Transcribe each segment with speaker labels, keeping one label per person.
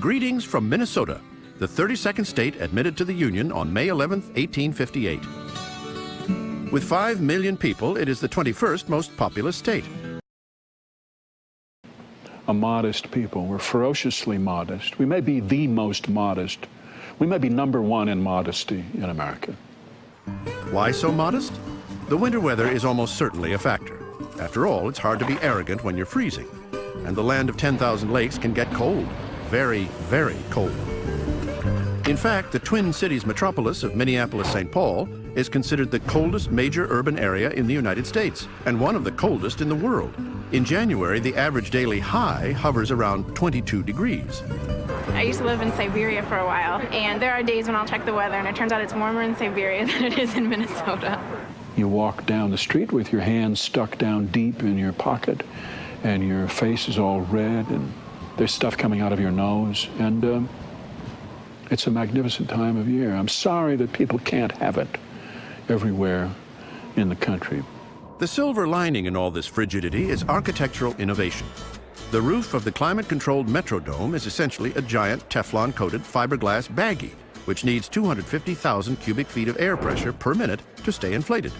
Speaker 1: Greetings from Minnesota, the 32nd state admitted to the Union on May 11, 1858. With 5 million people, it is the 21st most populous state.
Speaker 2: A modest people. We're ferociously modest. We may be the most modest. We may be #1 in modesty in America.
Speaker 1: Why so modest? The winter weather is almost certainly a factor. After all, it's hard to be arrogant when you're freezing. And the land of 10,000 lakes can get cold. Very, very cold. In fact, the Twin Cities metropolis of Minneapolis-St. Paul is considered the coldest major urban area in the United States, and one of the coldest in the world. In January, the average daily high hovers around 22 degrees.
Speaker 3: I used to live in Siberia for a while, and there are days when I'll check the weather, and it turns out it's warmer in Siberia than it is in Minnesota.
Speaker 2: You walk down the street with your hands stuck down deep in your pocket, and your face is all red, and there's stuff coming out of your nose, and it's a magnificent time of year. I'm sorry that people can't have it everywhere in the country.
Speaker 1: The silver lining in all this frigidity is architectural innovation. The roof of the climate-controlled Metrodome is essentially a giant Teflon-coated fiberglass baggie, which needs 250,000 cubic feet of air pressure per minute to stay inflated.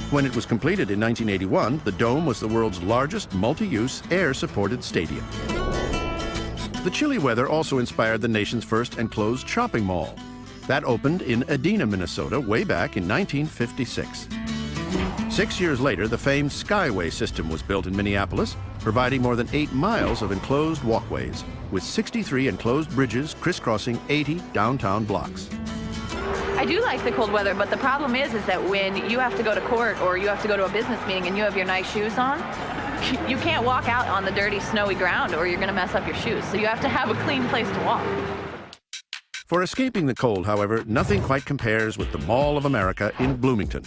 Speaker 1: When it was completed in 1981, the dome was the world's largest multi-use air-supported stadium. The chilly weather also inspired the nation's first enclosed shopping mall. That opened in Edina, Minnesota, way back in 1956. 6 years later, the famed Skyway system was built in Minneapolis, providing more than 8 miles of enclosed walkways, with 63 enclosed bridges crisscrossing 80 downtown blocks.
Speaker 4: I do like the cold weather, but the problem is that when you have to go to court or you have to go to a business meeting and you have your nice shoes on, you can't walk out on the dirty, snowy ground or you're going to mess up your shoes. So you have to have a clean place to walk.
Speaker 1: For escaping the cold, however, nothing quite compares with the Mall of America in Bloomington.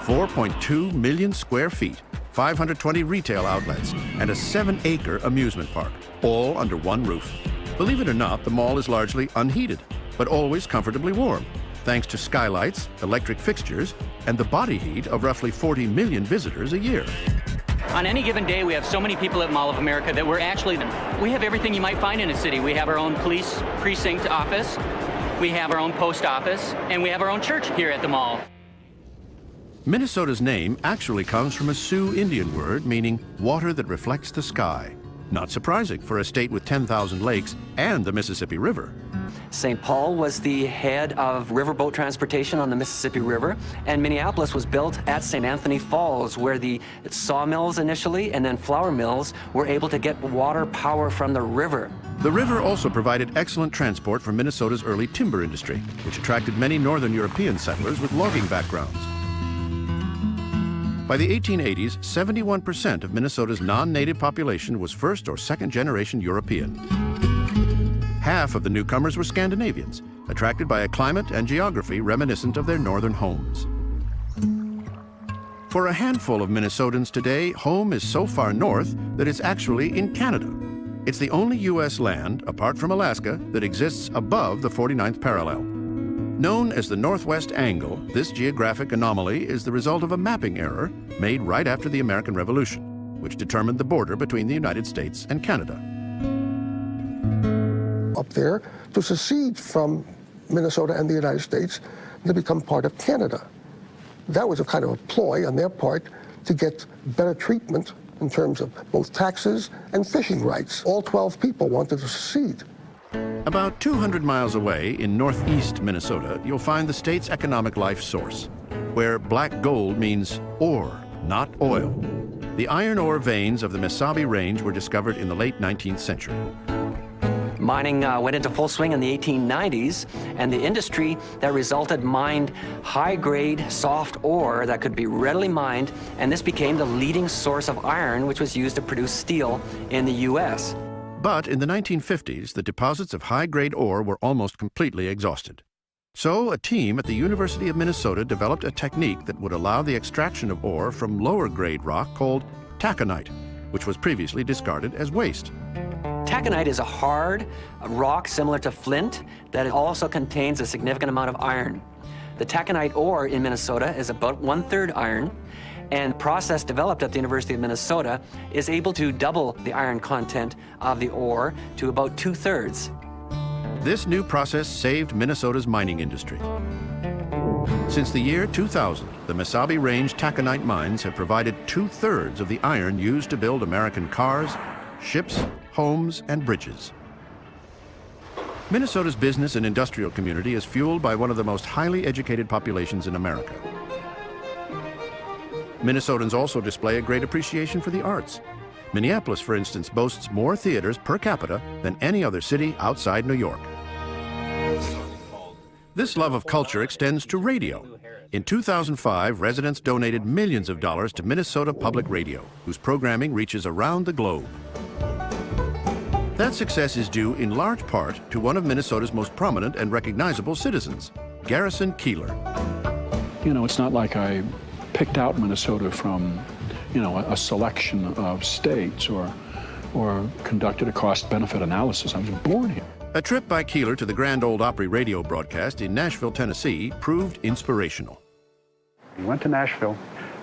Speaker 1: 4.2 million square feet, 520 retail outlets, and a 7-acre amusement park, all under one roof. Believe it or not, the mall is largely unheated, but always comfortably warm, thanks to skylights, electric fixtures, and the body heat of roughly 40 million visitors a year.
Speaker 5: On any given day, we have so many people at Mall of America that we have everything you might find in a city. We have our own police precinct office, we have our own post office, and we have our own church here at the mall.
Speaker 1: Minnesota's name actually comes from a Sioux Indian word meaning water that reflects the sky. Not surprising for a state with 10,000 lakes and the Mississippi River.
Speaker 6: St. Paul was the head of riverboat transportation on the Mississippi River, and Minneapolis was built at St. Anthony Falls, where the sawmills initially and then flour mills were able to get water power from the river.
Speaker 1: The river also provided excellent transport for Minnesota's early timber industry, which attracted many northern European settlers with logging backgrounds. By the 1880s, 71% of Minnesota's non-native population was first or second generation European. Half of the newcomers were Scandinavians, attracted by a climate and geography reminiscent of their northern homes. For a handful of Minnesotans today, home is so far north that it's actually in Canada. It's the only U.S. land, apart from Alaska, that exists above the 49th parallel. Known as the Northwest Angle, this geographic anomaly is the result of a mapping error made right after the American Revolution, which determined the border between the United States and Canada.
Speaker 7: Up there to secede from Minnesota and the United States to become part of Canada. That was a kind of a ploy on their part to get better treatment in terms of both taxes and fishing rights. All 12 people wanted to secede.
Speaker 1: About 200 miles away in northeast Minnesota, you'll find the state's economic life source, where black gold means ore, not oil. The iron ore veins of the Mesabi Range were discovered in the late 19th century.
Speaker 6: Mining went into full swing in the 1890s, and the industry that resulted mined high-grade, soft ore that could be readily mined, and this became the leading source of iron, which was used to produce steel in the U.S.
Speaker 1: But in the 1950s, the deposits of high-grade ore were almost completely exhausted. So a team at the University of Minnesota developed a technique that would allow the extraction of ore from lower-grade rock called taconite, which was previously discarded as waste.
Speaker 6: Taconite is a hard rock similar to flint that also contains a significant amount of iron. The taconite ore in Minnesota is about 1/3 iron, And process developed at the University of Minnesota is able to double the iron content of the ore to about 2/3.
Speaker 1: This new process saved Minnesota's mining industry. Since the year 2000, the Mesabi Range taconite mines have provided 2/3 of the iron used to build American cars, ships, homes, and bridges. Minnesota's business and industrial community is fueled by one of the most highly educated populations in America. Minnesotans also display a great appreciation for the arts. Minneapolis, for instance, boasts more theaters per capita than any other city outside New York. This love of culture extends to radio. In 2005, residents donated millions of dollars to Minnesota Public Radio, whose programming reaches around the globe. That success is due in large part to one of Minnesota's most prominent and recognizable citizens, Garrison Keillor.
Speaker 2: You know, it's not like I picked out Minnesota from, you know, a selection of states or conducted a cost-benefit analysis. I was born here.
Speaker 1: A trip by Keillor to the Grand Ole Opry radio broadcast in Nashville, Tennessee, proved inspirational.
Speaker 8: He went to Nashville,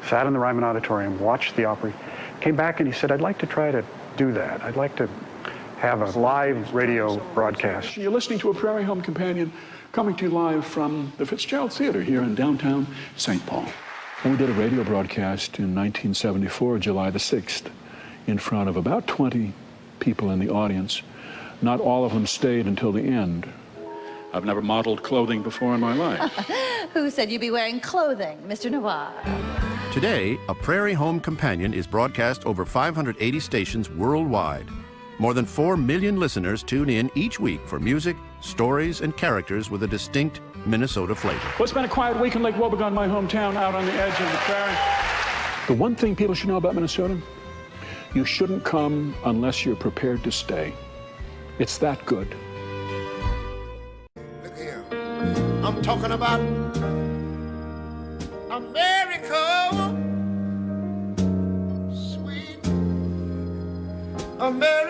Speaker 8: sat in the Ryman Auditorium, watched the Opry, came back and he said, I'd like to try to do that. I'd like to have a live radio broadcast.
Speaker 2: You're listening to a Prairie Home Companion coming to you live from the Fitzgerald Theater here in downtown St. Paul. And we did a radio broadcast in 1974, July the 6th, in front of about 20 people in the audience. Not all of them stayed until the end. I've never modeled clothing before in my life.
Speaker 9: Who said you'd be wearing clothing, Mr. Noir?
Speaker 1: Today, a Prairie Home Companion is broadcast over 580 stations worldwide. More than 4 million listeners tune in each week for music, stories, and characters with a distinct Minnesota flavor.
Speaker 2: Well, it's been a quiet week in Lake Wobegon, my hometown, out on the edge of the prairie. The one thing people should know about Minnesota, you shouldn't come unless you're prepared to stay. It's that good.
Speaker 10: Look here. I'm talking about America. Sweet America.